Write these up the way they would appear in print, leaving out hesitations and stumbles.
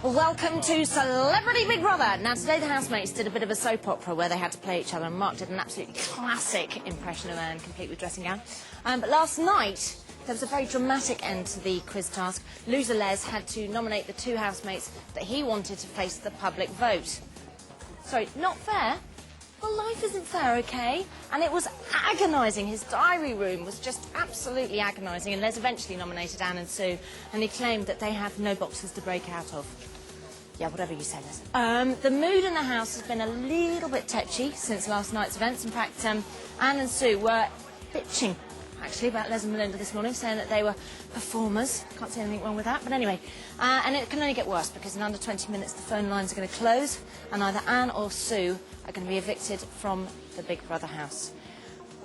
Welcome to Celebrity Big Brother. Now, today the housemates did a bit of a soap opera where they had to play each other, and Mark did an absolutely classic impression of Anne, complete with dressing gown. But last night, there was a very dramatic end to the quiz task. Loser Les had to nominate the two housemates that he wanted to face the public vote. Sorry, not fair? Well, life isn't fair, OK? And it was agonising. His diary room was just absolutely agonising, and Les eventually nominated Anne and Sue, and he claimed that they have no boxes to break out of. Yeah, whatever you say, Les. The mood in the house has been a little bit tetchy since last night's events. In fact, Anne and Sue were bitching, actually, about Les and Melinda this morning, saying that they were performers. Can't see anything wrong with that, but anyway. And it can only get worse, because in under 20 minutes the phone lines are going to close, and either Anne or Sue are going to be evicted from the Big Brother house.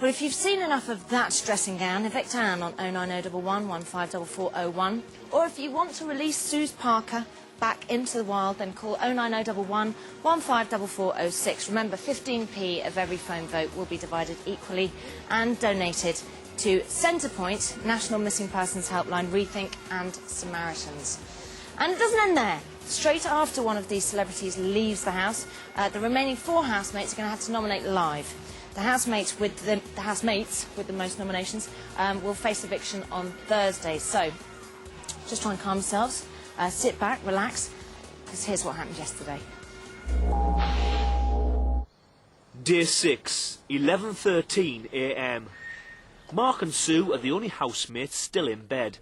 Well, if you've seen enough of that dressing gown, evict Anne on 09011 154401. Or if you want to release Sue's Parker back into the wild, then call 09011 154406. Remember, 15p of every phone vote will be divided equally and donated to Centrepoint, National Missing Persons Helpline, Rethink and Samaritans. And it doesn't end there. Straight after one of these celebrities leaves the house, the remaining four housemates are going to have to nominate live. The housemates with the most nominations will face eviction on Thursday. So, just try and calm yourselves. Sit back, relax, because here's what happened yesterday. Day 6, 11:13 a.m. Mark and Sue are the only housemates still in bed.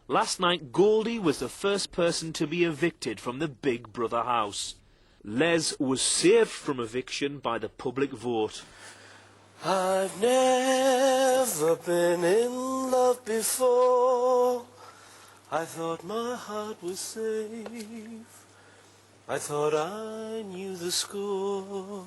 Last night, Goldie was the first person to be evicted from the Big Brother house. Les was saved from eviction by the public vote. I've never been in love before. I thought my heart was safe. I thought I knew the score.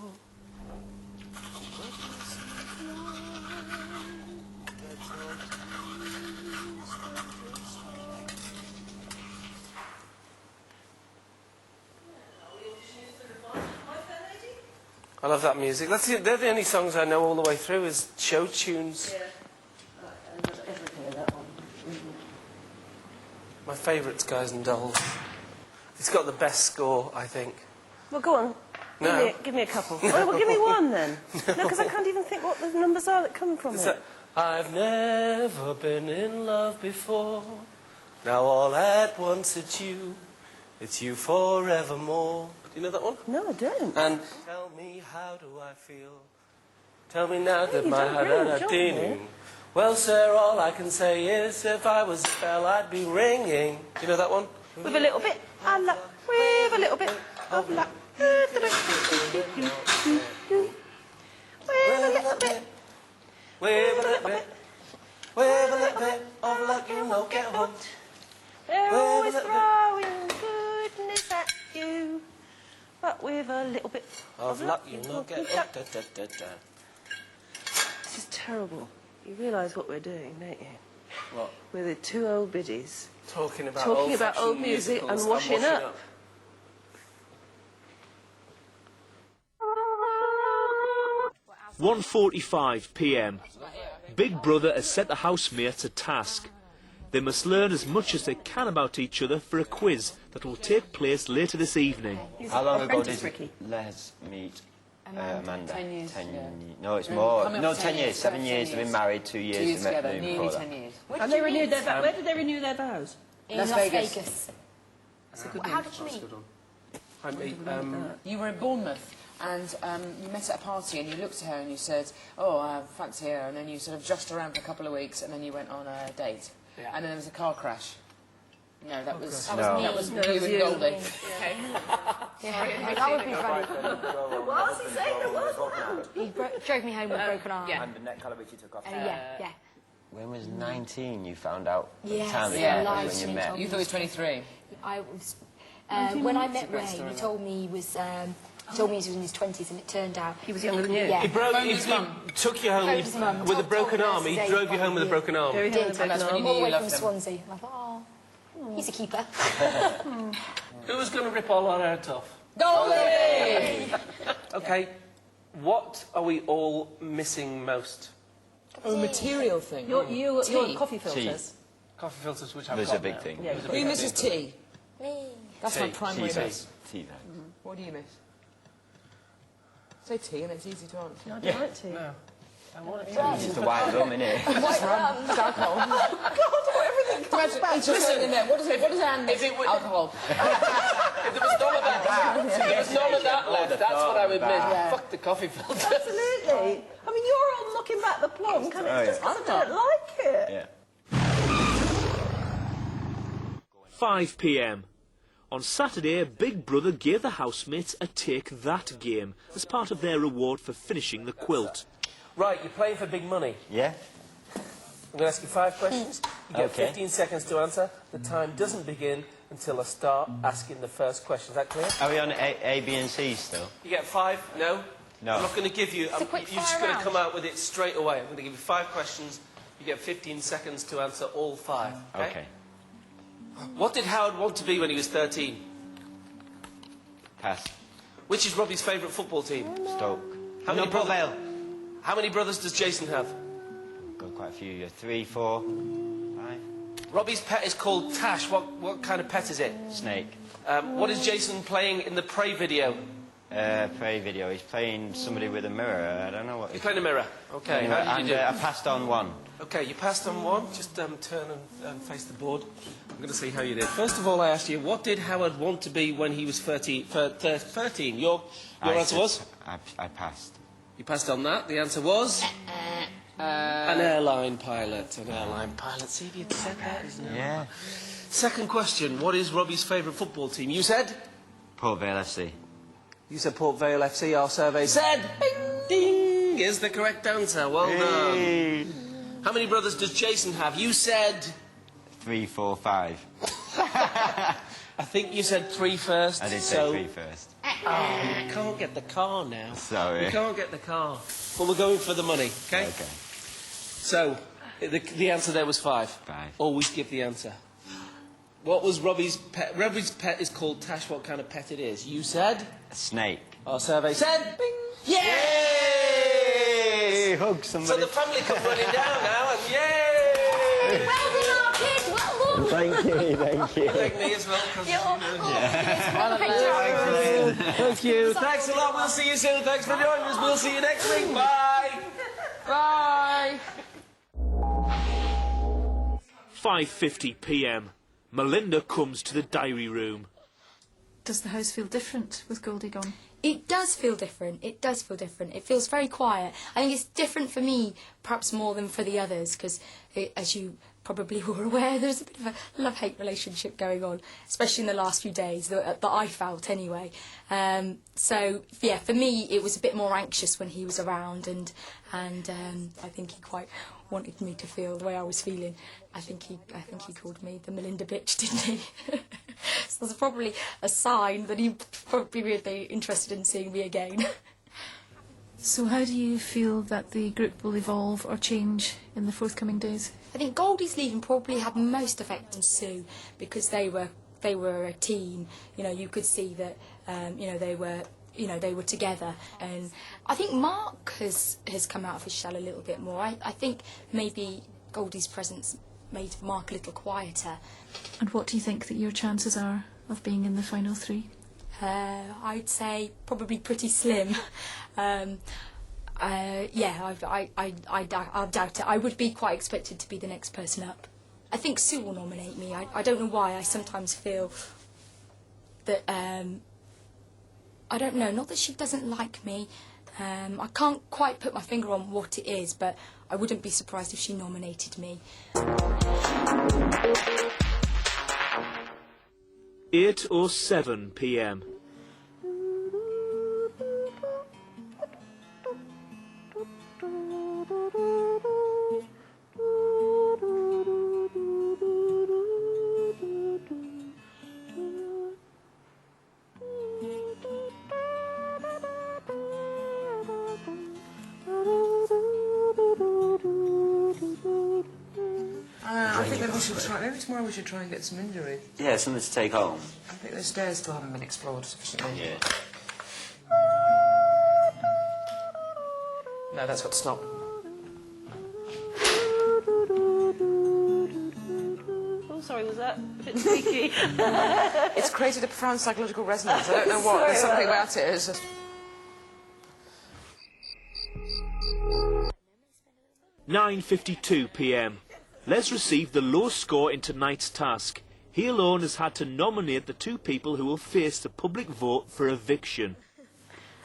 I love that music. They're the only songs I know all the way through is show tunes. Yeah. My favourite's Guys and Dolls. It's got the best score, I think. Well, go on. No. Give me a couple. Oh, well, give me one then. No, because I can't even think what the numbers are that come from it. I've never been in love before. Now all at once it's you. It's you forevermore. Do you know that one? No, I don't. And tell me, how do I feel? Tell me now that you my don't really, heart don't you? Well, sir, all I can say is if I was a bell, I'd be ringing. Do you know that one? With a little bit of luck. With a little bit of luck. With a little bit. With a little bit. With a little bit of luck, you won't get hooked. They're always throwing goodness at you. But with a little bit Of luck, you won't get hooked. This is terrible. You realise what we're doing, don't you? What? We're the two old biddies Talking about old music and washing up. – 1:45 p.m. Big Brother has set the housemates a task. They must learn as much as they can about each other for a quiz that will take place later this evening. How long ago did Ricky. Les meet Amanda? 10 years. 10 yeah. No, it's more. coming up No, to 10 years. 7 years. They've been married. 2 years. 2 years they met together, nearly before 10 that. years. And they renewed their vows. Where did they renew their vows? In Las Vegas. That's a good How one. did you meet? I mean, You were in Bournemouth and you met at a party and you looked at her and you said, oh, I fancy her, and then you sort of joshed around for a couple of weeks and then you went on a date. Yeah. And then there was a car crash. No, that was No. that was you and Goldie. Yeah, that would be funny. What was he saying? There was one. He drove me home with a broken arm. yeah. And the neck colour which you took off. Yeah. When was 19 you found out Yes, the time that yeah, you live when you stream met? told You thought he was 23. I was when I met Ray, he told me he was in his 20s, and it turned out He was younger than you? Yeah, he took you home Phoned his mum, with a told broken her arm. to He stay drove you home with a yeah. broken arm. Very did. young, And that's when you all knew the way you from loved him. Swansea. I thought, oh, he's a keeper. Who was going to rip all our heads off? Goldie! Okay, what are we all missing most? Oh, material thing. Your Tea. coffee filters. Coffee filters, which I've There's got a big now. thing. Yeah, Who misses tea? Me. That's my Tea. primary Tea miss. Tea then. What do you miss? Say tea and it's easy to answer. I don't like tea. No. I want it. It's just a white rum, innit? White rum. It's alcohol. Everything comes back. It's just in there. What does Anne miss? Alcohol. If there was none of that, if there was none of that left, that's what I would miss. Yeah. Fuck the coffee filter. Absolutely. I mean, you're all knocking back the plum, and it's just 'cause I don't like it. Yeah. 5 p.m. On Saturday, Big Brother gave the housemates a Take That game as part of their reward for finishing the quilt. Right, you're playing for big money. Yeah? I'm going to ask you 5 questions. You get Okay. 15 seconds to answer. The time doesn't begin until I start asking the first question. Is that clear? Are we on A, B and C still? You get 5? No? No. I'm not going to give you... a quick you're just fire going to round. come out with it straight away. I'm going to give you 5 questions. You get 15 seconds to answer all 5. Okay? Okay. What did Howard want to be when he was 13? Pass. Which is Robbie's favourite football team? Stoke. How many Port brothers? Vale. How many brothers does Jason have? Got quite a few. Yeah. 3, 4, 5. Robbie's pet is called Tash. What kind of pet is it? Snake. What is Jason playing in the Prey video? Prey video. He's playing somebody with a mirror. I don't know what. He's playing a mirror. Okay, Anyway, how did you do? I passed on 1. Okay, you passed on 1. Just turn and face the board. I'm going to see how you did. First of all, I asked you, what did Howard want to be when he was 13? 13. Your answer was? I passed. You passed on that. The answer was? An airline pilot. An airline pilot. See if you'd said that, isn't it? Yeah. Second question, what is Robbie's favourite football team? You said? Port Vale FC. You said Port Vale FC. Our survey said, bing, ding, is the correct answer. Well done. How many brothers does Jason have? You said... 3, 4, 5. I think you said 3 first. I did say so... 3 first. Oh, you can't get the car now. Sorry. You can't get the car. Well, we're going for the money, okay? Okay. So, the answer there was 5. 5. Always give the answer. What was Robbie's pet? Robbie's pet is called Tash. What kind of pet it is? You said? A snake. Our survey said? Bing! Yeah! Yay! Hug So somebody. the family come running down now, and yay! Well done, our kids. Well done. Thank you, thank you. Thank me as well, 'cause, Thank Thank you. Thanks a lot. We'll see you soon. Thanks for joining us. We'll see you next week. Bye. Bye. 5:50 p.m. Melinda comes to the diary room. Does the house feel different with Goldie gone? It does feel different. It does feel different. It feels very quiet. I think it's different for me, perhaps more than for the others, because as you probably were aware, there's a bit of a love-hate relationship going on, especially in the last few days, that I felt anyway. So, yeah, for me, it was a bit more anxious when he was around, and I think he quite wanted me to feel the way I was feeling. I think he called me the Melinda bitch, didn't he? So that's probably a sign that he'd probably be really interested in seeing me again. So how do you feel that the group will evolve or change in the forthcoming days? I think Goldie's leaving probably had most effect on Sue, because they were a team. You know, you could see that they were together, and I think Mark has come out of his shell a little bit more. I think maybe Goldie's presence made Mark a little quieter. And what do you think that your chances are of being in the final 3? I'd say probably pretty slim. I doubt it. I would be quite expected to be the next person up. I think Sue will nominate me. I don't know why. I sometimes feel that I don't know. Not that she doesn't like me. I can't quite put my finger on what it is, but I wouldn't be surprised if she nominated me. 8:07 p.m. I think maybe tomorrow we should try and get some injury. Yeah, something to take home. I think those stairs still haven't been explored sufficiently. Yeah. No, that's got to stop. Oh, sorry. sorry, was that a bit squeaky? It's created a profound psychological resonance. I don't know what. There's something about it. It's just... 9:52 p.m. Les received the lowest score in tonight's task. He alone has had to nominate the two people who will face the public vote for eviction.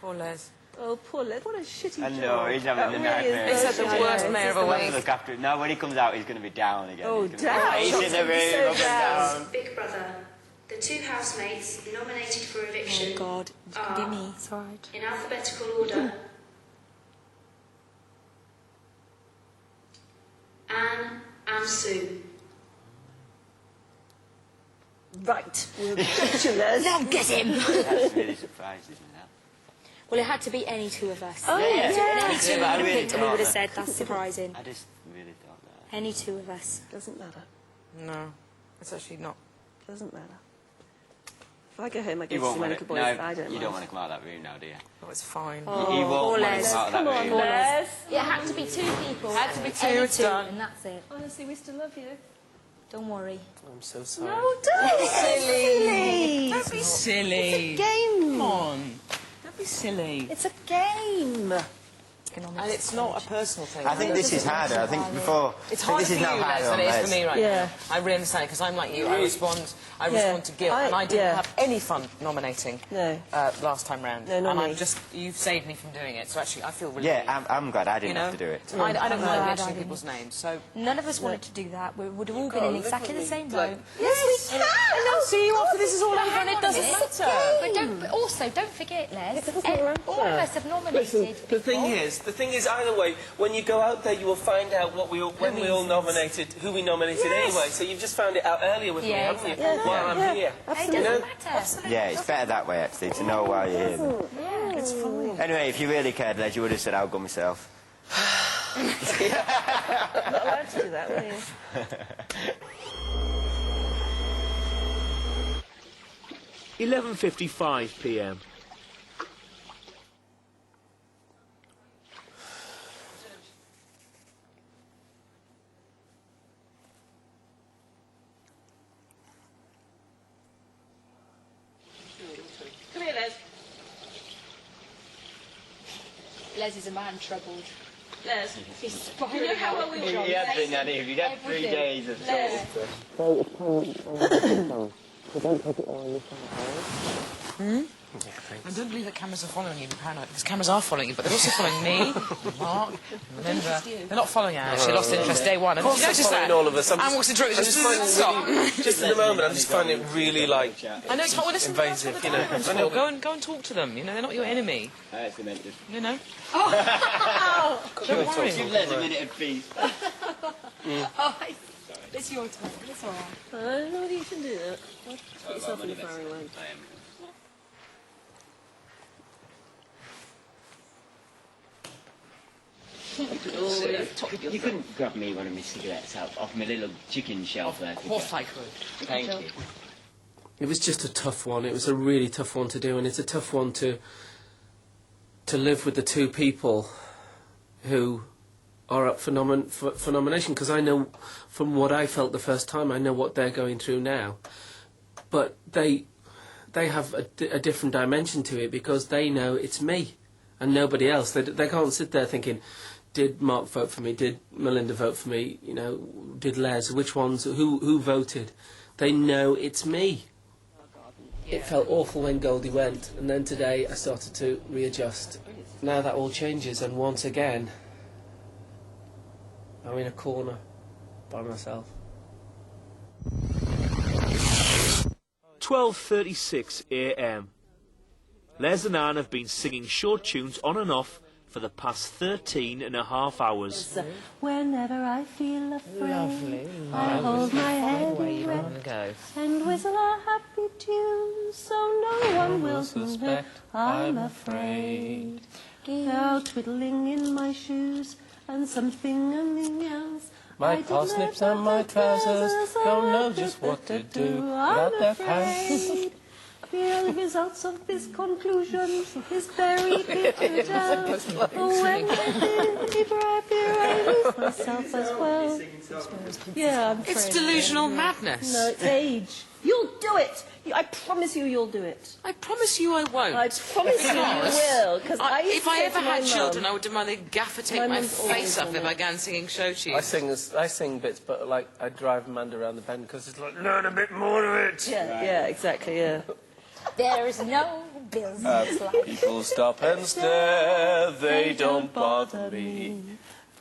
Poor Les. Oh, poor Liv, what a shitty I job. know, he's having a That really nightmare. is He's had the worst mayor of a week. Look after it. No, when he comes out, he's going to be down again. Oh, He's gonna down? be pacing the room, So up and down. Big Brother. The two housemates nominated for eviction God, forgive me. It's all right. in alphabetical order. Anne and Sue. Right, we'll get you, Les. Now get him! That's really surprised, isn't that? Well, it had to be any two of us. Oh, yeah. Any two Yeah, but I would have really picked and we would have thought said, that's surprising. I just really thought that. Any two of us. Doesn't matter. No, it's actually not. Doesn't matter. If I go home, I You go to won't see my want little it. boys. No, I don't you mind. don't want to come out of that room now, do you? Oh, it's fine. You won't want to Les. come out of Come that on, room. Les. It had to be two people. Had to be two, Any it's two, done. and that's it. Honestly, we still love you. Don't worry. I'm so sorry. No, don't be silly. Don't be silly. Game. Come on. Don't be silly. It's a game. And it's not a personal thing. I think this is harder. I think before... It's I think harder this for is you, now harder Les, on than it is Les. for me right Yeah. now. I really understand it, because I'm like you. I respond to guilt. I- And I didn't yeah. have any fun nominating No. last time round. No, not and me. I'm just... You've saved me from doing it, so actually I feel really... Yeah, I'm glad I you didn't know? have to do it. I don't No, like I mentioning didn't. people's names, so... None of us wanted to do that. We would have all been in exactly the same boat. Yes, we can. I'll see you after this is all over and it doesn't matter. But also, don't forget, Les, doesn't matter. all of us have nominated The thing is, either way, when you go out there, you will find out what we all nominated, who we nominated anyway. So you've just found it out earlier with me, haven't you? While I'm here. It doesn't matter. Yeah, it's better that way, actually, to know why you're here. It's fine. Anyway, if you really cared, Les, you would have said, I'll go myself. Not allowed to do that, were you? 11:55 p.m. Come here, Les. Les is a man troubled. Les. He's spiraling how well out we of control. He has been, hasn't he? You've had 3 days of I don't believe that cameras are following you, paranoid, because cameras are following you, but they're also following me, Mark, Melinda. They're not following her. She lost interest day one. And did you notice following that? all of us. Anne walks into it, just stop. Just at the moment, I'm just finding it really, like, I know it's not. Well, listen, invasive, that's you what know. the cameras for. Go and talk to them. You know, they're not your enemy. I actually meant to. You know. Don't worry. Give Les a minute of peace. It's your turn. It's all right. I don't know whether you can do that. Put yourself in the firing line. You couldn't grab me one of my cigarettes out off my little chicken shelf there. Of course I could. Thank you. It was just a tough one. It was a really tough one to do, and it's a tough one to live with the two people who are up for nomination, because I know from what I felt the first time, I know what they're going through now. But they have a different dimension to it, because they know it's me and nobody else. They can't sit there thinking, did Mark vote for me? Did Melinda vote for me? You know, did Les? Which ones? Who voted? They know it's me. It felt awful when Goldie went, and then today I started to readjust. Now that all changes, and once again, I'm in a corner by myself. 12:36 a.m. Les and Anne have been singing short tunes on and off for the past 13 and a half hours. Whenever I feel afraid, Lovely. I hold my head Where you erect want to go? and whistle a happy tune, so no one will suspect I'm afraid. Now twiddling in my shoes and something else. My parsnips and my trousers don't know just what to do without their pants. The results of this conclusion is very bitter. Oh, when I lose myself as well. Yeah, I'm It's afraid. delusional madness. No, it's age. You'll do it. I promise you'll do it. I promise you I won't. I promise you will. Because If I ever had children, I would demand they'd gaffer tape my mum's always face off done if I it. began singing show I tunes. sing bits, but like I drive Amanda around the bend because it's like learn a bit more of it. Yeah, exactly, yeah. There is no business like People stop and stare, they don't bother me.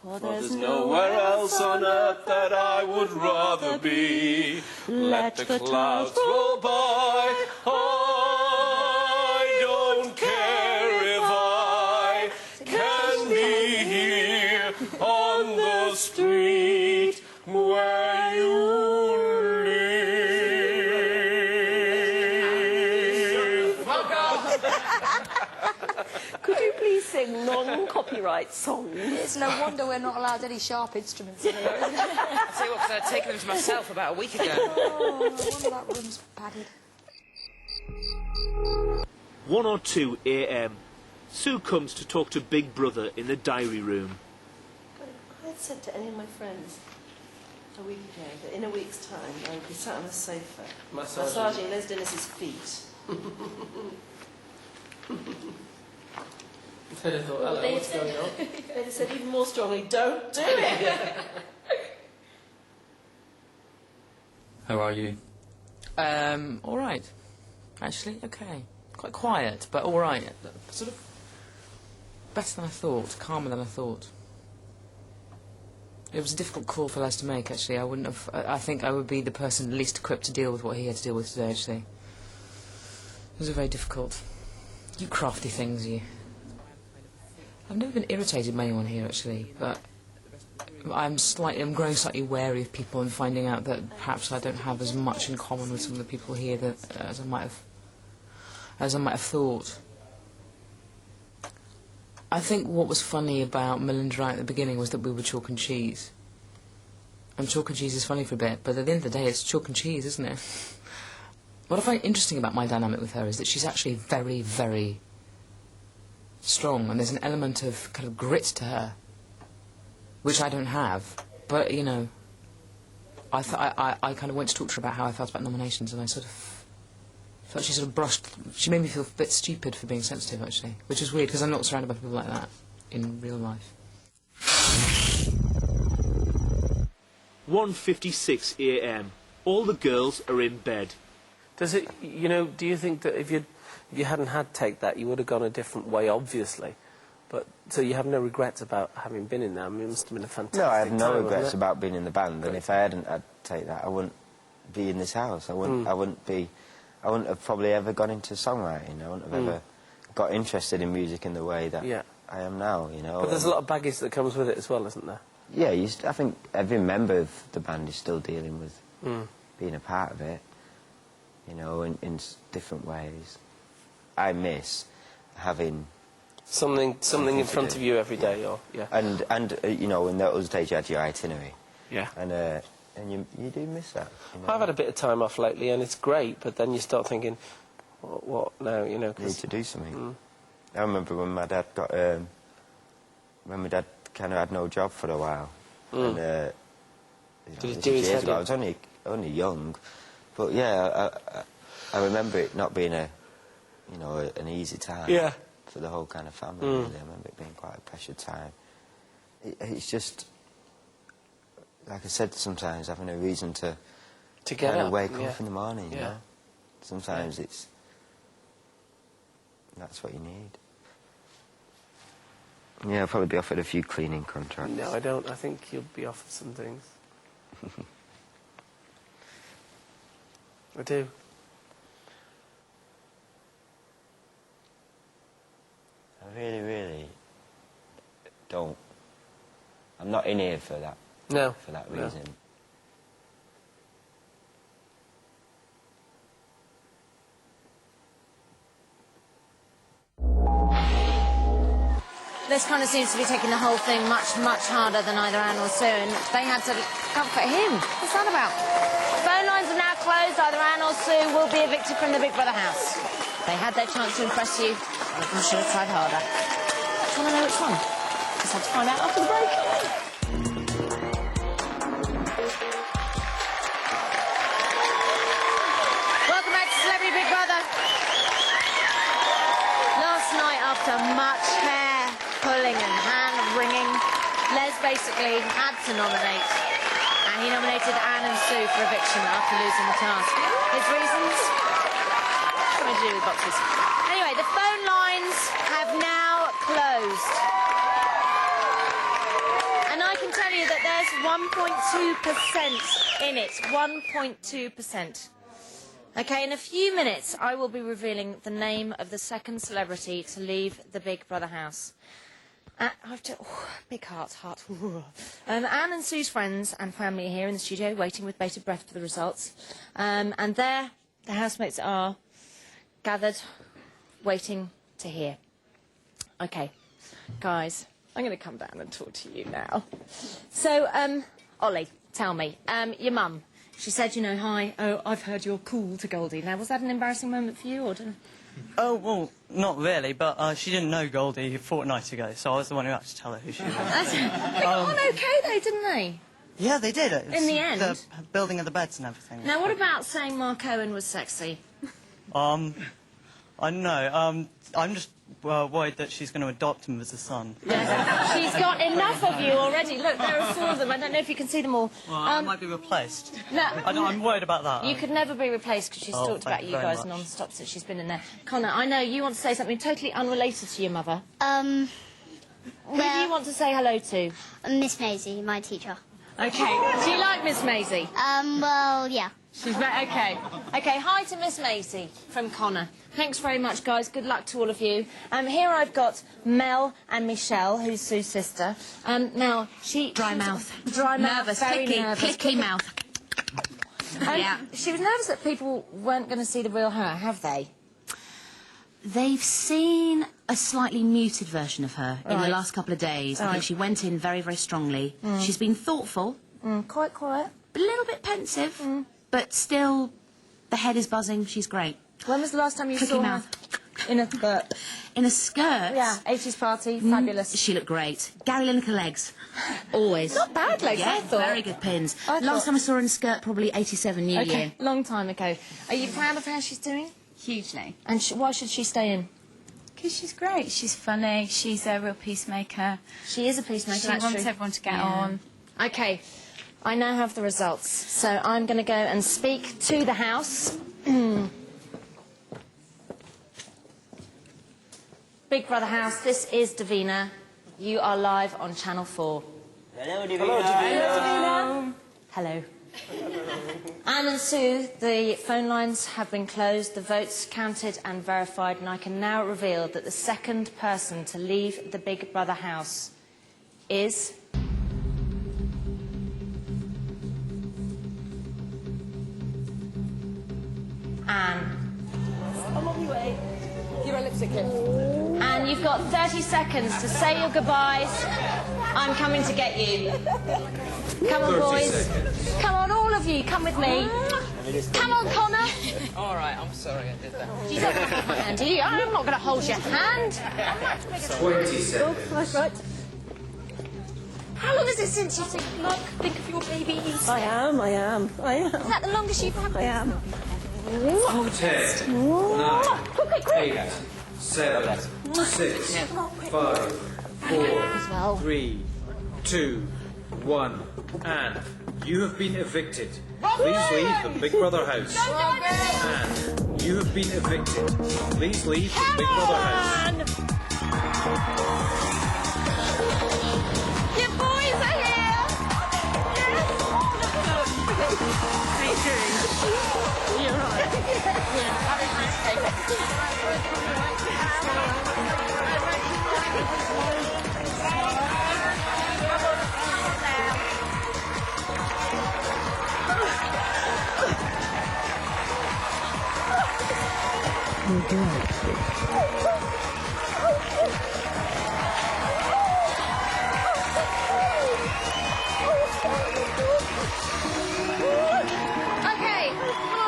For For there's nowhere else on earth that I would rather be. Let the clouds roll by. I don't care if I can be here on the street where you live. Could you please sing non-copyright songs? It's no wonder we're not allowed any sharp instruments in here. I'll tell you what, 'cause I'd taken them to myself about a week ago. Oh, I wonder that room's padded. 1 or 2 a.m. Sue comes to talk to Big Brother in the diary room. I had said to any of my friends a week ago that in a week's time I would be sat on a sofa massaging Les Dennis's feet. They'd have thought, hello, what's going on? They'd have said even more strongly, don't do it. How are you? All right. Actually, okay. Quite quiet, but all right. Sort of better than I thought, calmer than I thought. It was a difficult call for Les to make, actually. I wouldn't have... I think I would be the person least equipped to deal with what he had to deal with today, actually. It was very difficult. You crafty things, you. I've never been irritated by anyone here, actually, but I'm growing slightly wary of people and finding out that perhaps I don't have as much in common with some of the people here that, as I might have thought. I think what was funny about Melinda right at the beginning was that we were chalk and cheese. And chalk and cheese is funny for a bit, but at the end of the day, it's chalk and cheese, isn't it? What I find interesting about my dynamic with her is that she's actually very, very strong, and there's an element of kind of grit to her, which I don't have. But, you know, I kind of went to talk to her about how I felt about nominations, and I sort of felt she sort of brushed... She made me feel a bit stupid for being sensitive, actually, which is weird, because I'm not surrounded by people like that in real life. 1:56 a.m. All the girls are in bed. Does it, you know, do you think that if you hadn't had Take That, you would have gone a different way, obviously? But, so you have no regrets about having been in there? I mean, it must have been a fantastic time. No, I have no wasn't regrets it? about being in the band, and if I hadn't had Take That, I wouldn't be in this house. I wouldn't have probably ever gone into songwriting. I wouldn't have ever got interested in music in the way that I am now, you know. But there's a lot of baggage that comes with it as well, isn't there? Yeah, I think every member of the band is still dealing with being a part of it, you know, in different ways. I miss having something in front of you every day, or and you know, in those days you had your itinerary. Yeah. And you do miss that. You know? I've had a bit of time off lately, and it's great. But then you start thinking, what now? You know, need to do something. I remember when my dad got when my dad kind of had no job for a while, and did he do his head in? I was only young, but yeah, I remember it not being an easy time. Yeah. For the whole kind of family, really. I remember it being quite a pressured time. It's just, like I said, sometimes having a reason to get kind up, of wake up in the morning, you Yeah. know? Sometimes that's what you need. Yeah, I'll probably be offered a few cleaning contracts. No, I don't. I think you'll be offered some things. I do. I really, really don't. I'm not in here for that. No. For that No. reason. This kind of seems to be taking the whole thing much, much harder than either Anne or Sue, and they had to comfort him. What's that about? Phone lines are now closed. Either Anne or Sue will be evicted from the Big Brother house. They had their chance to impress you. One of them should have tried harder. Do you want to know which one? Just have to find out after the break. Welcome back to Celebrity Big Brother. Last night, after much hair pulling and hand-wringing, Les basically had to nominate. And he nominated Anne and Sue for eviction after losing the task. His reasons? Something to do with boxes. Anyway, the phone lines have now closed. And I can tell you that there's 1.2% in it. 1.2%. Okay, in a few minutes, I will be revealing the name of the second celebrity to leave the Big Brother house. Big heart. Anne and Sue's friends and family are here in the studio, waiting with bated breath for the results. And there, the housemates are gathered, waiting to hear. Okay, guys, I'm going to come down and talk to you now. So, Ollie, tell me, your mum, she said, you know, hi, oh, I've heard you're cool to Goldie. Now, was that an embarrassing moment for you, or didn't... Oh, well, not really, but she didn't know Goldie a fortnight ago, so I was the one who had to tell her who she was. They got on okay, though, didn't they? Yeah, they did. In the end? The building of the beds and everything. Now, what about saying Mark Owen was sexy? I don't know. I'm just worried that she's going to adopt him as a son. Yes. She's got enough of you already. Look, there are 4 of them. I don't know if you can see them all. Well, I might be replaced. No, I'm worried about that. You could never be replaced because she's talked about you guys non-stop since she's been in there. Connor, I know you want to say something totally unrelated to your mother. Well, who do you want to say hello to? Miss Maisie, my teacher. Okay. Do you like Miss Maisie? Well, yeah. She's okay. Okay, hi to Miss Maisie from Connor. Thanks very much, guys. Good luck to all of you. Here I've got Mel and Michelle, who's Sue's sister. Now, she... Dry mouth. Dry mouth. Nervous. Very Clicky. nervous. Clicky mouth. Yeah. She was nervous that people weren't going to see the real her, have they? They've seen a slightly muted version of her in the last couple of days. I think she went in very, very strongly. She's been thoughtful. Quite quiet. A little bit pensive. But still, the head is buzzing. She's great. When was the last time you saw her? In a skirt. In a skirt? Yeah, 80s party, fabulous. She looked great. Gary Lineker legs. Always. Not bad legs, yeah, I thought. Very good pins. Last time I saw her in a skirt, probably 87 New Year. Long time ago. Are you proud of how she's doing? Hugely. And why should she stay in? Because she's great. She's funny. She's a real peacemaker. She is a peacemaker, She that's wants true. everyone to get on. Okay, I now have the results. So I'm going to go and speak to the house. Big Brother house, this is Davina. You are live on Channel 4. Hello, Davina. Hello, Davina. Hello. Anne and Sue, the phone lines have been closed, the votes counted and verified, and I can now reveal that the second person to leave the Big Brother house is... Anne. I'm on your way. Give her a lipstick kiss. And you've got 30 seconds to say your goodbyes. I'm coming to get you. Come on, boys. Come on, all of you. Come with me. Come on, Connor. All right, I'm sorry I did that. You don't have to hold my hand, do you? I'm not going to hold your hand. 20 seconds. Oh, that's right. How long is it since you think of your babies? I am. Is that the longest you've had? I am. 10, 9, 8, 7, 6, 5, 4, 3, 2, 1. And you have been evicted. Please leave the Big Brother house. And you have been evicted. Please leave the Big Brother house. Your boys are here! How you doing? You're right. Okay, come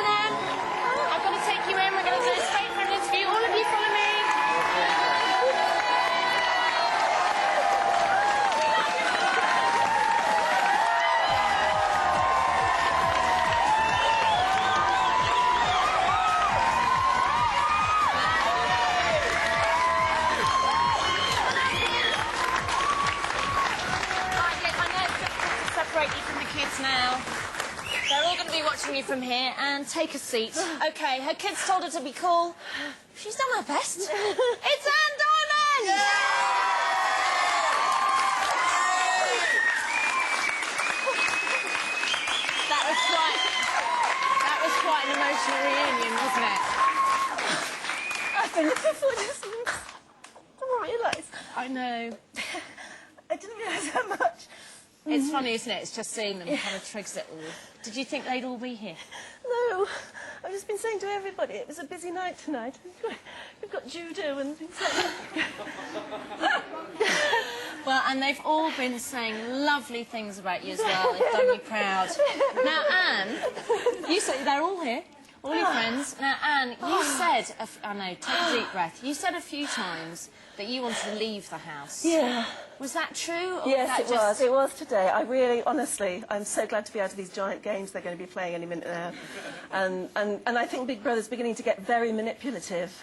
watching you from here, and take a seat. OK, her kids told her to be cool. She's done her best. It's Anne Diamond! That was quite an emotional reunion, wasn't it? I've been looking forward to this. I realised. I know. I didn't realise how much. It's funny, isn't it? It's just seeing them kind of triggers it all. Did you think they'd all be here? No, I've just been saying to everybody, it was a busy night tonight. We've got judo and things like that. Well, and they've all been saying lovely things about you as well. They've done you proud. Now, Anne, you said they're all here, all your friends. Now, Anne, you said, I know, take a deep breath. You said a few times that you wanted to leave the house. Yeah. Was that true? Or Yes, was it that just... was. It was today. I really, honestly, I'm so glad to be out of these giant games they're going to be playing any minute now. And I think Big Brother's beginning to get very manipulative.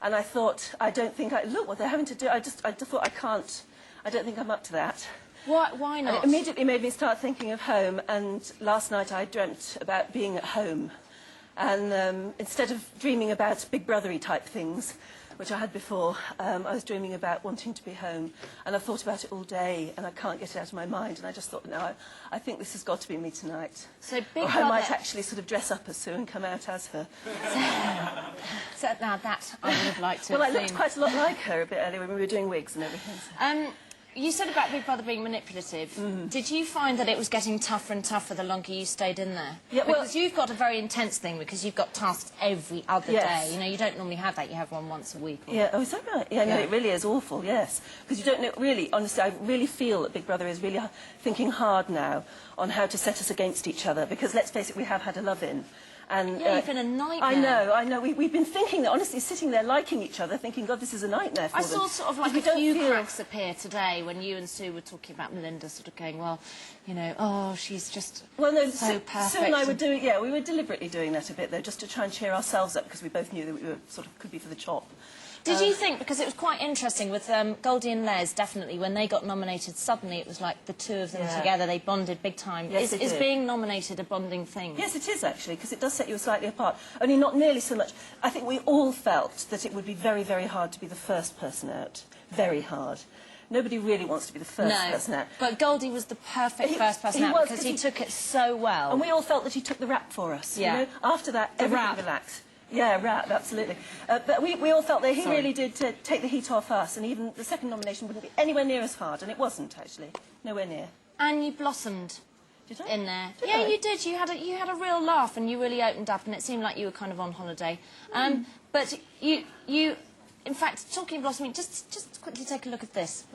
And I thought, I don't think look what they're having to do. I just thought, I don't think I'm up to that. Why not? And it immediately made me start thinking of home. And last night I dreamt about being at home. And instead of dreaming about Big Brother-y type things, which I had before, I was dreaming about wanting to be home. And I've thought about it all day, and I can't get it out of my mind. And I just thought, no, I think this has got to be me tonight. So Big or Brother... I might actually sort of dress up as Sue and come out as her. So now that I would have liked to Well, I have looked seen. quite a lot like her a bit earlier when we were doing wigs and everything. So. You said about Big Brother being manipulative. Did you find that it was getting tougher and tougher the longer you stayed in there? Yeah, well, because you've got a very intense thing, because you've got tasks every other Yes. day. You know, you don't normally have that. You have one once a week. Or... Yeah, oh, is that right? Yeah, no, Yeah. it really is awful, yes. Because you don't know, really, honestly, I really feel that Big Brother is really thinking hard now on how to set us against each other. Because, let's face it, we have had a love-in. And, yeah, you've been a nightmare. I know. We've been thinking that, honestly, sitting there liking each other, thinking, God, this is a nightmare for I them. saw sort of like we a don't few feel... cracks appear today when you and Sue were talking about Melinda, sort of going, well, you know, oh, she's just well, no, so perfect. Sue and I were doing, yeah, we were deliberately doing that a bit, though, just to try and cheer ourselves up, because we both knew that we were sort of could be for the chop. Did you think, because it was quite interesting with Goldie and Les, definitely, when they got nominated, suddenly it was like the two of them together, they bonded big time. Yes, is being nominated a bonding thing? Yes, it is, actually, because it does set you slightly apart. Only not nearly so much. I think we all felt that it would be very, very hard to be the first person out. Very hard. Nobody really wants to be the first person out. But Goldie was the perfect first person out because he took it so well. And we all felt that he took the rap for us. Yeah. You know? After that, everybody relaxed. Yeah, rap, absolutely. But we all felt that he really did take the heat off us, and even the second nomination wouldn't be anywhere near as hard, and it wasn't, actually. Nowhere near. And you blossomed. Did I? In there. Did yeah, I? you did. You had a real laugh, and you really opened up, and it seemed like you were kind of on holiday. But you, in fact, talking of blossoming, just quickly take a look at this.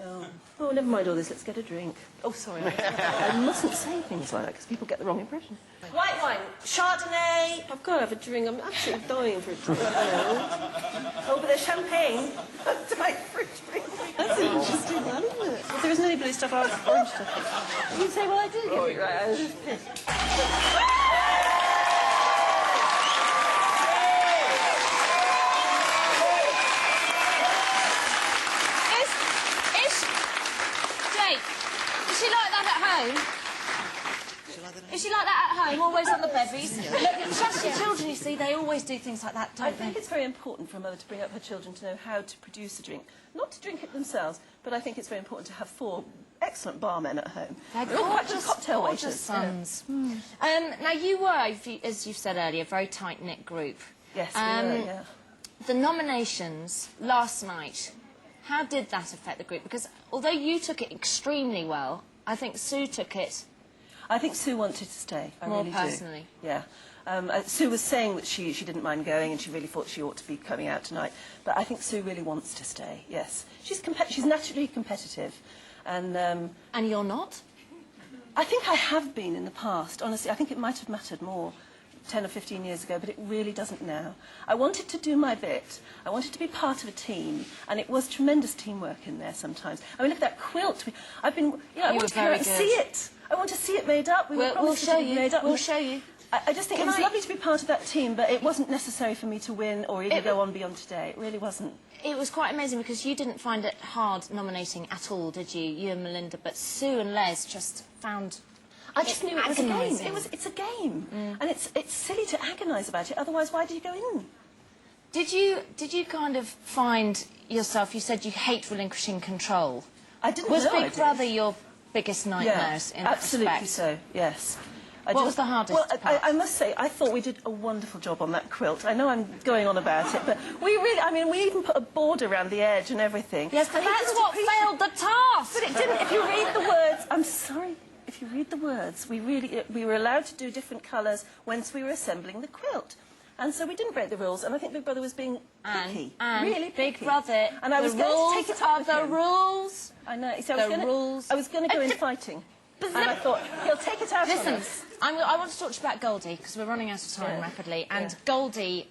Oh, never mind all this. Let's get a drink. Oh, sorry. I mustn't say things like that because people get the wrong impression. White wine, Chardonnay. I've got to have a drink. I'm absolutely dying for a drink. Oh, but there's champagne. I'm dying for a drink. That's an interesting one, isn't it? If there isn't any blue stuff, I'll have orange stuff. You say, well, I did get it right. I was just pissed. Is she like that at home? Is she like that at home, always on the bevies? Look, trust your children, you see, they always do things like that, don't I think it's very important for a mother to bring up her children to know how to produce a drink. Not to drink it themselves, but I think it's very important to have 4 excellent barmen at home. They're all quite good gorgeous, cocktail gorgeous waiters. sons. Now, you were, as you've said earlier, a very tight-knit group. Yes, we were, yeah. The nominations last night, how did that affect the group? Because although you took it extremely well, I think Sue took it... I think Sue wanted to stay. I more really personally. do. Yeah. Sue was saying that she didn't mind going and she really thought she ought to be coming out tonight. But I think Sue really wants to stay, yes. She's naturally competitive. And you're not? I think I have been in the past. Honestly, I think it might have mattered more 10 or 15 years ago, but it really doesn't now. I wanted to do my bit. I wanted to be part of a team, and it was tremendous teamwork in there sometimes. I mean, look at that quilt. I've been, I want to go out and see it. I want to see it made up. We'll show you. We'll show you. I just think it was lovely to be part of that team, but it wasn't necessary for me to win or even go on beyond today. It really wasn't. It was quite amazing because you didn't find it hard nominating at all, did you? You and Melinda, but Sue and Les just found... I just knew it was a game. Agonising. It's a game, and it's silly to agonise about it. Otherwise, why did you go in? Did you kind of find yourself? You said you hate relinquishing control. I didn't. Was know I Big did. Brother your biggest nightmares in that absolutely respect? so. Yes. What was the hardest Well, part? I must say, I thought we did a wonderful job on that quilt. I know I'm going on about it, but we really, I mean, we even put a border around the edge and everything. Yes, but And that's it what didn't failed the task. But it didn't. If you read the words, I'm sorry. If you read the words, we were allowed to do different colours once we were assembling the quilt. And so we didn't break the rules, and I think Big Brother was being picky. And really Big picky. Brother, and I was the going rules to take it are up with the him. rules. I know. So rules. I was going to go in fighting. And I thought, he'll take it out on Listen, us. I want to talk to you about Goldie, because we're running out of time rapidly. And Goldie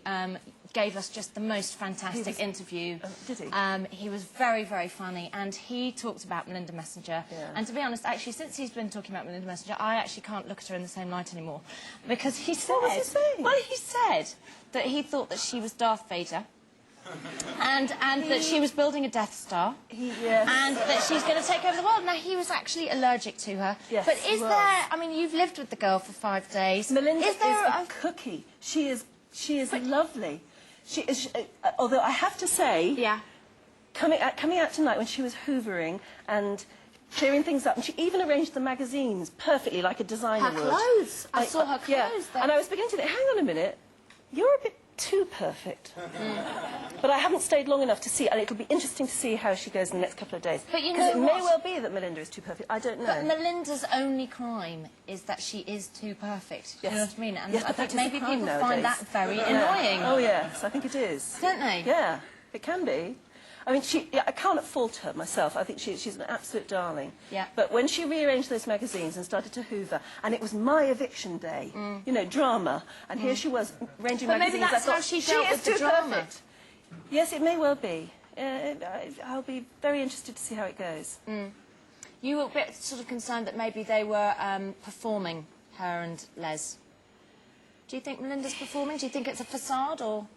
gave us just the most fantastic interview. Did he? He was very, very funny, and he talked about Melinda Messenger. Yeah. And to be honest, actually, since he's been talking about Melinda Messenger, I actually can't look at her in the same light anymore. Because he said... What was he saying? Well, he said that he thought that she was Darth Vader. And that she was building a Death Star. And that she's going to take over the world. Now, he was actually allergic to her. Yes, but he is was. there... I mean, you've lived with the girl for 5 days. Melinda is there a cookie. She is lovely. She is, although I have to say... Yeah. Coming out tonight when she was hoovering and clearing things up, and she even arranged the magazines perfectly, like a designer Her would. clothes. I saw her Yeah. clothes there. And I was beginning to think, hang on a minute, you're a bit too perfect. But I haven't stayed long enough to see, and it'll be interesting to see how she goes in the next couple of days. But you Because know it may what? well be that Melinda is too perfect. I don't know. But Melinda's only crime is that she is too perfect. Yes. You know what I mean? And Yes, I but think that is a maybe crime people find nowadays. that very Yeah. annoying. Oh, yes, I think it is. Don't they? Yeah, it can be. I mean, I can't fault her myself. I think she's an absolute darling. Yeah. But when she rearranged those magazines and started to hoover, and it was my eviction day, you know, drama, and here she was arranging But maybe magazines. that's I thought, how she dealt is with the too drama. perfect. Yes, it may well be. I'll be very interested to see how it goes. You were a bit sort of concerned that maybe they were performing, her and Les. Do you think Melinda's performing? Do you think it's a facade, or...?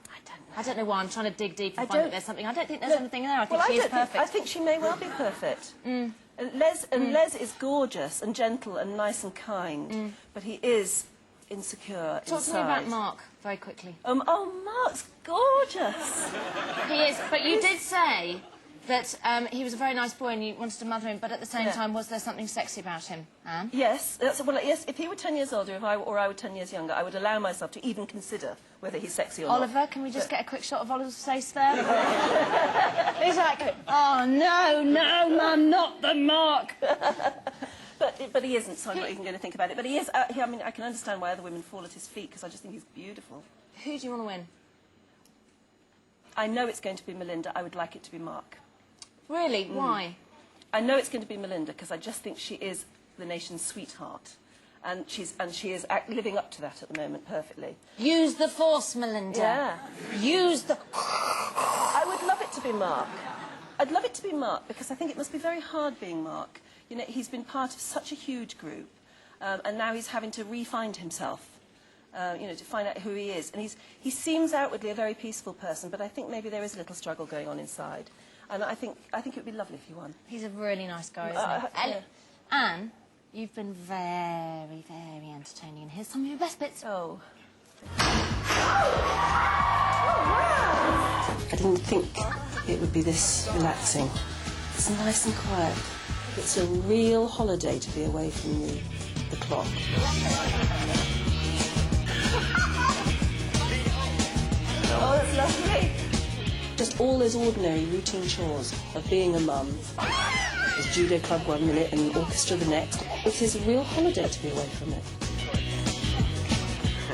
I don't know why I'm trying to dig deep and find that there's something. I don't think there's anything there. I think she is perfect. I think she may well be perfect. And Les is gorgeous and gentle and nice and kind, but he is insecure Talk inside. to me about Mark, very quickly. Oh, Mark's gorgeous. He is, but you did say that he was a very nice boy and you wanted to mother him, but at the same time, was there something sexy about him, Anne? Yes, yes. If he were 10 years older, I were 10 years younger, I would allow myself to even consider whether he's sexy or not. Oliver, can we just get a quick shot of Oliver's face there? He's like, oh no, Mum, not the Mark. But he isn't, so I'm not even going to think about it. But he is. I mean, I can understand why other women fall at his feet because I just think he's beautiful. Who do you want to win? I know it's going to be Melinda. I would like it to be Mark. Really? Why? I know it's going to be Melinda because I just think she is the nation's sweetheart, and she is living up to that at the moment perfectly. Use the force, Melinda. Yeah. Use the... I would love it to be Mark. I'd love it to be Mark because I think it must be very hard being Mark. You know, he's been part of such a huge group, and now he's having to re-find himself. You know, to find out who he is. And he seems outwardly a very peaceful person, but I think maybe there is a little struggle going on inside. And I think it would be lovely if he won. He's a really nice guy, isn't he? Anne, you've been very, very entertaining. And here's some of your best bits. Oh. I didn't think it would be this relaxing. It's nice and quiet. It's a real holiday to be away from the clock. Oh, that's lovely. Just all those ordinary routine chores of being a mum. There's judo club 1 minute and orchestra the next. It is a real holiday to be away from it.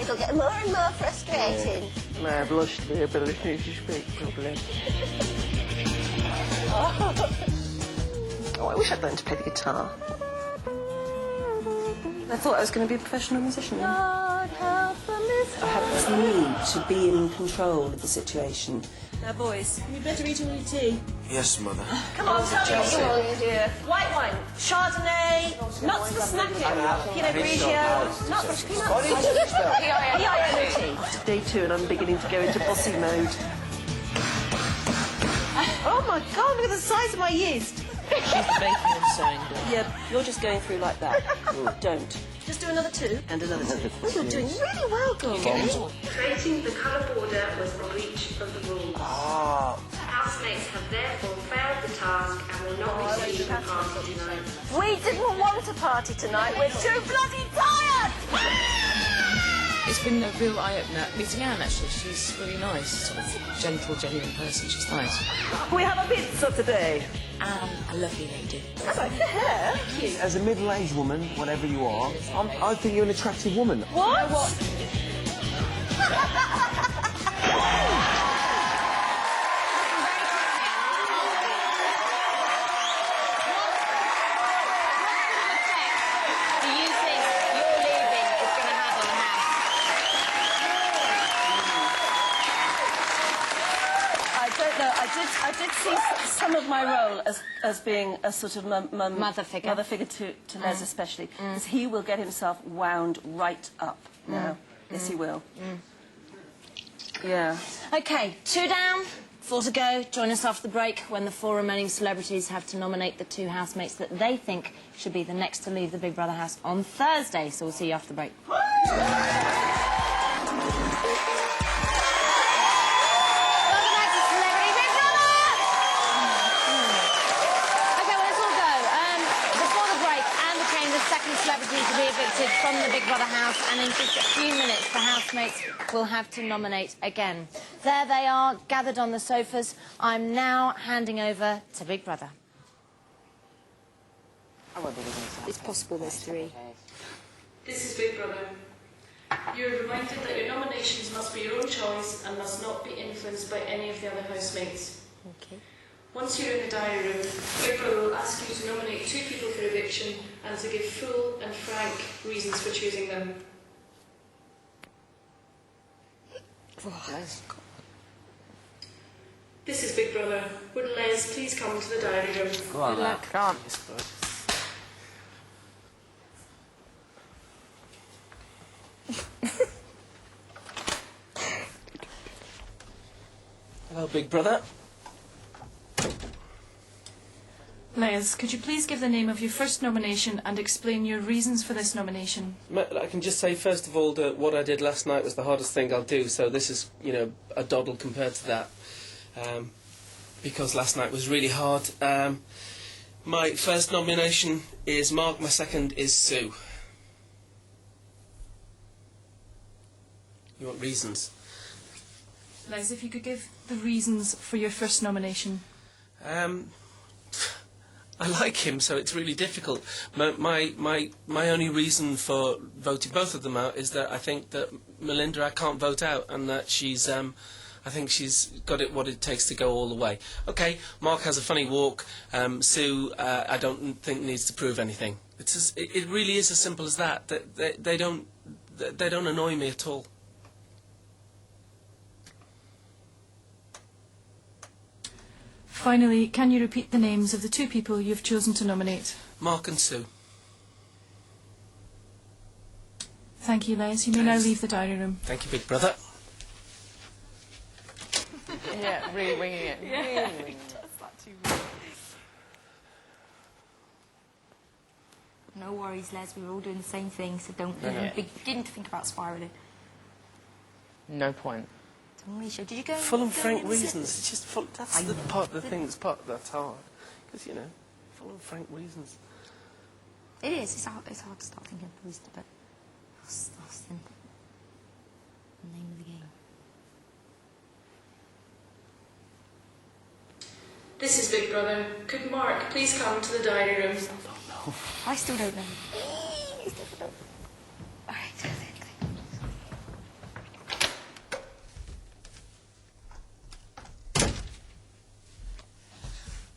It'll get more and more frustrating. I've lost the ability to speak properly. Oh, I wish I'd learned to play the guitar. I thought I was going to be a professional musician. I have this need to be in control of the situation. Now, boys, you better eat all your tea. Yes, Mother. Come on, tell me what you want, dear. White wine, Chardonnay, nuts for snacking, Pinot Grigio, nuts for tea. It's day 2 and I'm beginning to go into bossy mode. Oh my God, look at the size of my yeast. She's baking and sewing. Yeah, you're just going through like that. Don't. do another 2. And another 2. Oh, you're doing really well, Gordon. Creating the colour border was a breach of the rules. Housemates have therefore failed the task and will not receive the party tonight. We didn't want a party tonight. We're too bloody tired! It's been a real eye-opener meeting Anne, actually. She's really nice, sort of gentle, genuine person. She's nice. We have a pizza today. Anne, a lovely lady. I like the hair. As a middle-aged woman, whatever you are, I think you're an attractive woman. What? You know what? Do you think your leaving is going to have on the house? I don't know. I did see some of my role as being a sort of Mother figure. to Les especially, because he will get himself wound right up now. Yes, he will. Yeah. OK, 2 down, 4 to go. Join us after the break when the 4 remaining celebrities have to nominate the 2 housemates that they think should be the next to leave the Big Brother house on Thursday. So we'll see you after the break. Celebrities to be evicted from the Big Brother house, and in just a few minutes the housemates will have to nominate again. There they are, gathered on the sofas. I'm now handing over to Big Brother. It's possible there's 3. This is Big Brother. You're reminded that your nominations must be your own choice and must not be influenced by any of the other housemates. Okay. Once you're in the diary room, Big Brother will ask you to nominate 2 people for eviction and to give full and frank reasons for choosing them. This is Big Brother. Would Les please come to the diary room? Go on, Good luck. Come. Hello, Big Brother. Les, could you please give the name of your first nomination and explain your reasons for this nomination? I can just say, first of all, that what I did last night was the hardest thing I'll do, so this is, you know, a doddle compared to that, because last night was really hard. My first nomination is Mark, my second is Sue. You want reasons? Les, if you could give the reasons for your first nomination. I like him, so it's really difficult. My only reason for voting both of them out is that I think that Melinda I can't vote out, and that she's I think she's got what it takes to go all the way. Okay, Mark has a funny walk. Sue I don't think needs to prove anything. It really is as simple as that. They don't annoy me at all. Finally, can you repeat the names of the 2 people you've chosen to nominate? Mark and Sue. Thank you, Les. You may now leave the diary room. Thank you, Big Brother. Yeah, really winging it. Yeah. Really winging it. No worries, Les. We were all doing the same thing, so don't Yeah. begin to think about spiralling. No point. Did you go? Full and frank reasons. It's just full. That's the part of the thing that's hard, because you know, full and frank reasons. It is. It's hard to start thinking of reasons, but that's the name of the game. This is Big Brother. Could Mark please come to the diary room? I still don't know.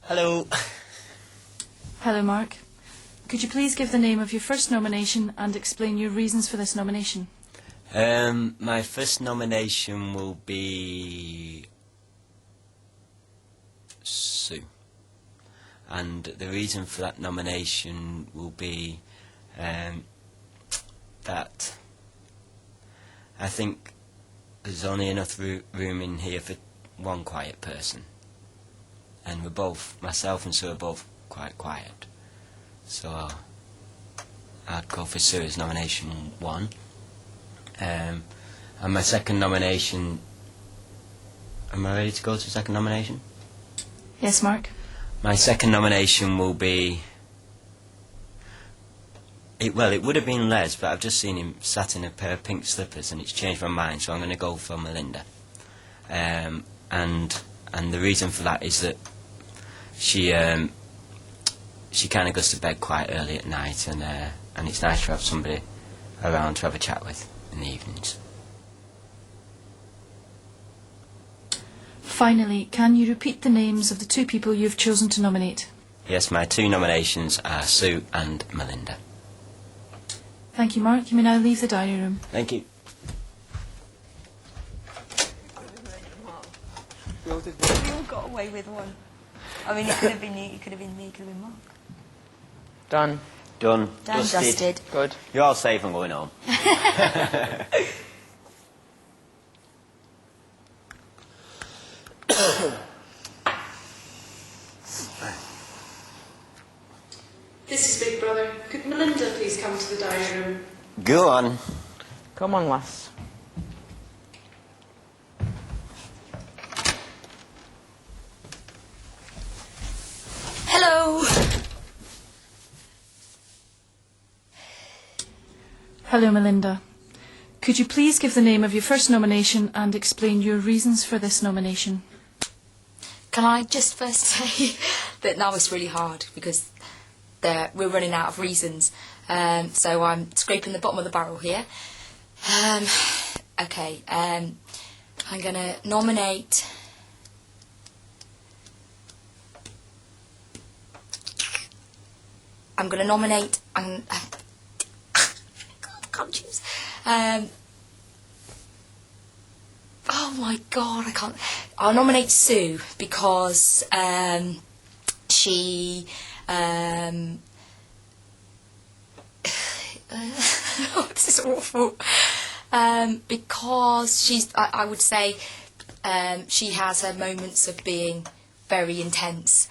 Hello. Hello, Mark. Could you please give the name of your first nomination and explain your reasons for this nomination? My first nomination will be Sue. And the reason for that nomination will be that I think there's only enough room in here for one quiet person. And we're both, myself and Sue are both quite quiet. So I'd go for Sue as nomination 1. And my second nomination... Am I ready to go to the second nomination? Yes, Mark? My second nomination will be... It would have been Les, but I've just seen him sat in a pair of pink slippers and it's changed my mind, so I'm going to go for Melinda. And the reason for that is that she kind of goes to bed quite early at night, and it's nice to have somebody around to have a chat with in the evenings. Finally, can you repeat the names of the 2 people you've chosen to nominate? Yes, my 2 nominations are Sue and Melinda. Thank you, Mark. You may now leave the diary room. Thank you. We all got away with one. I mean, it could have been you, it could have been me, it could have been Mark. Done. Done. Dusted. Good. You're all safe and going home. This is Big Brother. Could Melinda please come to the diary room? Go on. Come on, lass. Hello. Hello, Melinda. Could you please give the name of your first nomination and explain your reasons for this nomination? Can I just first say that now it's really hard because we're running out of reasons. So I'm scraping the bottom of the barrel here. Okay. I'm going to nominate... I can't choose. Oh my God, I can't. I'll nominate Sue because she. This is awful. Because she's. I would say she has her moments of being very intense.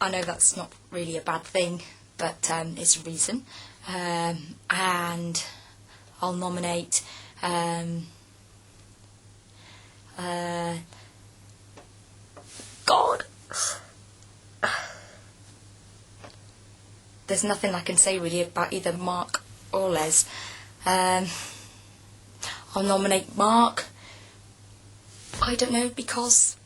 I know that's not really a bad thing, but it's a reason. And I'll nominate God. There's nothing I can say really about either Mark or Les. I'll nominate Mark. I don't know, because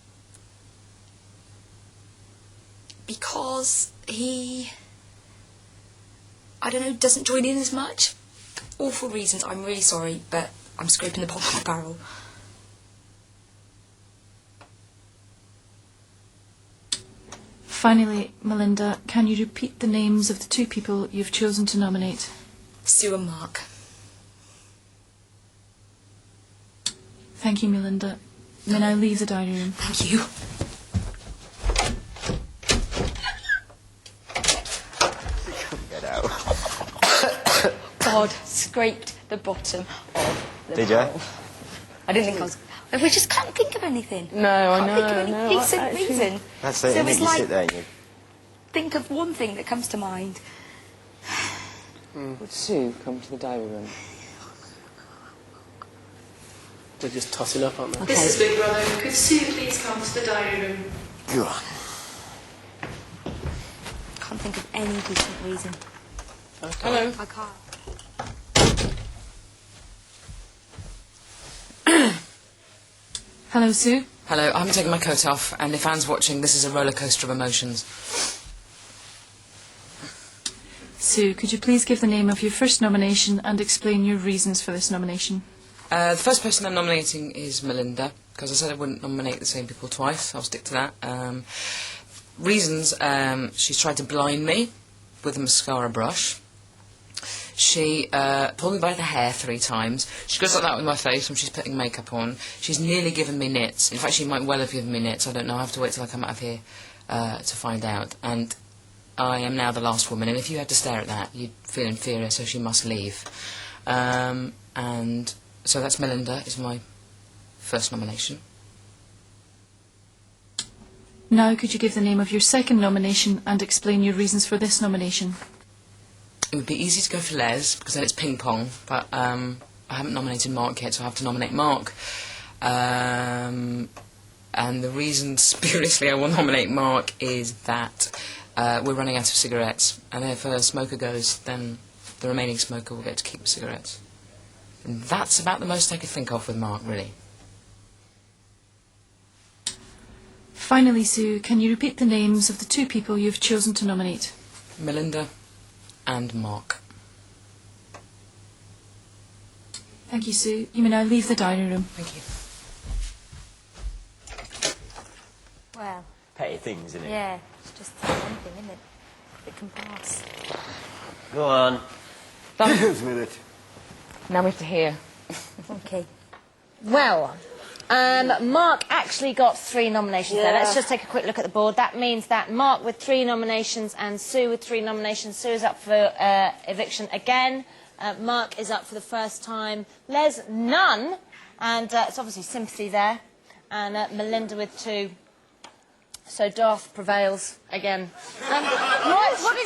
he, I don't know, doesn't join in as much. Awful reasons, I'm really sorry, but I'm scraping the bottom of the barrel. Finally, Melinda, can you repeat the names of the 2 people you've chosen to nominate? Sue and Mark. Thank you, Melinda. You may now leave the dining room. Thank you. Get out. God, scraped the bottom of the Did barrel. you? I didn't think I was... We just can't think of anything. No, I know. Can't think of any decent reason. That's it, So and it's you like, sit there and you... think of one thing that comes to mind. Would Sue come to the diary room? They're just tossing up, aren't they? This is Big Brother. Could Sue please come to the diary room? Go on. Can't think of any decent reason. Okay. Hello. I can't. Hello, Sue. Hello, I haven't taken my coat off, and if Anne's watching, this is a roller coaster of emotions. Sue, could you please give the name of your first nomination and explain your reasons for this nomination? The first person I'm nominating is Melinda, because I said I wouldn't nominate the same people twice. I'll stick to that. Reasons, she's tried to blind me with a mascara brush. She pulled me by the hair 3 times. She goes like that with my face when she's putting makeup on. She's nearly given me nits. In fact, she might well have given me nits. I don't know. I have to wait till I come out of here to find out. And I am now the last woman. And if you had to stare at that, you'd feel inferior, so she must leave. And so that's Melinda, is my first nomination. Now, could you give the name of your second nomination and explain your reasons for this nomination? It would be easy to go for Les, because then it's ping-pong, but I haven't nominated Mark yet, so I have to nominate Mark. And the reason, spuriously, I will nominate Mark is that we're running out of cigarettes, and if a smoker goes, then the remaining smoker will get to keep the cigarettes. And that's about the most I could think of with Mark, really. Finally, Sue, can you repeat the names of the 2 people you've chosen to nominate? Melinda and Mark. Thank you, Sue. You may now leave the dining room. Thank you. Well, Petty things, isn't it? yeah, it's just anything, isn't it? It can pass. Go on. Who's with it? Now we have to hear. Okay. Well, Mark actually got 3 nominations there. Let's just take a quick look at the board. That means that Mark with 3 nominations and Sue with 3 nominations. Sue is up for eviction again. Mark is up for the first time. Les, none. And it's obviously sympathy there. And Melinda with 2. So Darth prevails again. What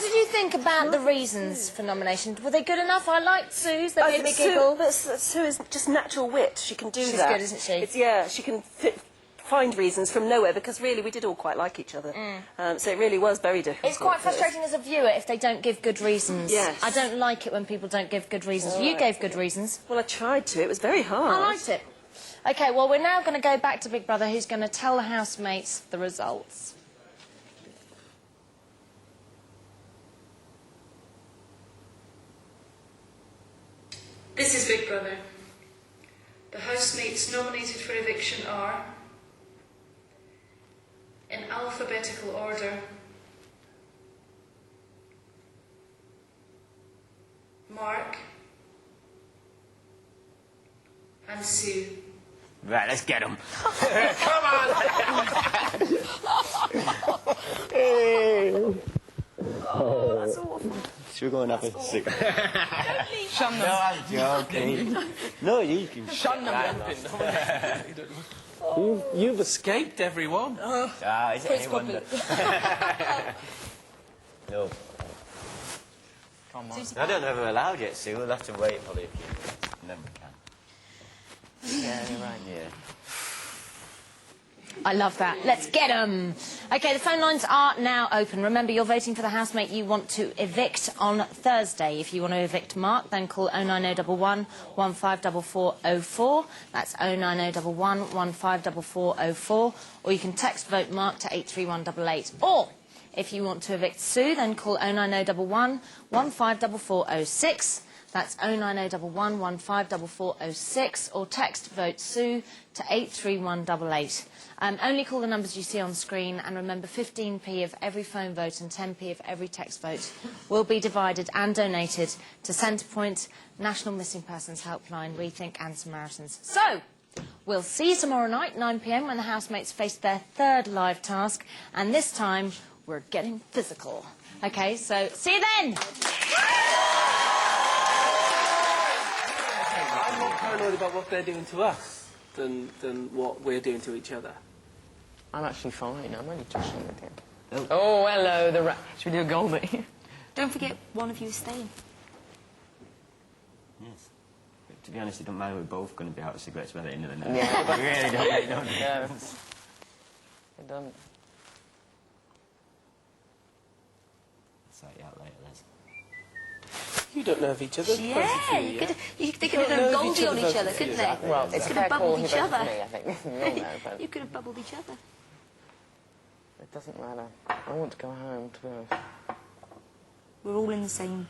did you think about the reasons for nomination? Were they good enough? I liked Sue's. They made me giggle. Sue is just natural wit. She can do that. She's good, isn't she? She can find reasons from nowhere, because really we did all quite like each other. So it really was very difficult. It's quite frustrating as a viewer if they don't give good reasons. Yes. I don't like it when people don't give good reasons. You gave good reasons. Well, I tried to. It was very hard. I liked it. OK, well, we're now going to go back to Big Brother, who's going to tell the housemates the results. This is Big Brother. The housemates nominated for eviction are, in alphabetical order, Mark and Sue. Right, let's get them. Come on! Oh, that's awful. Should we go and have a cigarette? Shun them. No, I'm joking. No, you can Shun them. You've escaped everyone. Ah, is it any wonder? No. Come on. I don't know if we're allowed yet, Sue. We'll have to wait probably a few minutes, and then we can. Yeah, you're right, yeah. I love that. Let's get them. OK, the phone lines are now open. Remember, you're voting for the housemate you want to evict on Thursday. If you want to evict Mark, then call 09011 154404. That's 09011 154404. Or you can text vote Mark to 83188. Or if you want to evict Sue, then call 09011 154406. That's 09011 154406, or text vote Sue to 83188. Only call the numbers you see on screen, and remember 15p of every phone vote and 10p of every text vote will be divided and donated to Centrepoint, National Missing Persons Helpline, Rethink and Samaritans. So, we'll see you tomorrow night, 9 p.m, when the housemates face their 3rd live task, and this time we're getting physical. OK, so see you then! I'm more paranoid about what they're doing to us than what we're doing to each other. I'm actually fine. I'm only joshing with you. Oh, hello, the rat. Should we do a Goldie? Don't forget, one of you is staying. Yes. But to be honest, it doesn't matter. We're both going to be out of cigarettes by the end of the night. Yeah. We really don't make no difference. Yeah. It doesn't. I'll sort you out later, Les. You don't know of each other. Yeah, they could have done Goldie on each other, couldn't they? Well, it's could a have fair call. bubbled each other. Me, I think. We all know, but You could have bubbled each other. it doesn't matter. I want to go home, to be honest. We're all in the same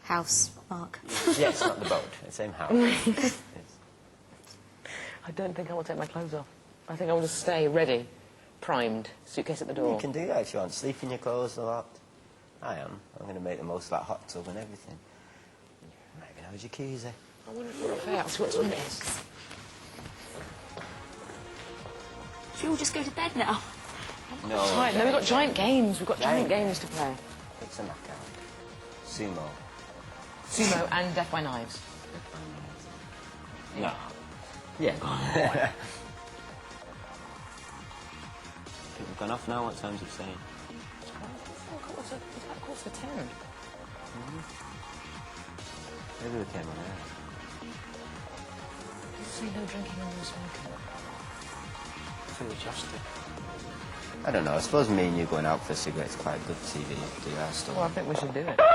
house, Mark. Yeah, it's not the boat. It's the same house. Yes. I don't think I will take my clothes off. I think I will just stay ready, primed, suitcase at the door. You can do that if you want. Sleep in your clothes a lot. I am. I'm going to make the most of that hot tub and everything. You might even have a jacuzzi. I wonder if we're okay. I'll see what time it is. Should we all just go to bed now? No. Right, no, we've got giant games. We've got giant games to play. It's a knockout. Sumo. Sumo and Death by Knives. No. Yeah. People have gone off now. What time's it saying? It's about 10:15. Maybe we came on air. You say no drinking and no smoking. I think we just did. I don't know. I suppose me and you going out for a cigarette is quite good TV. Do that stuff. Well, I think we should do it.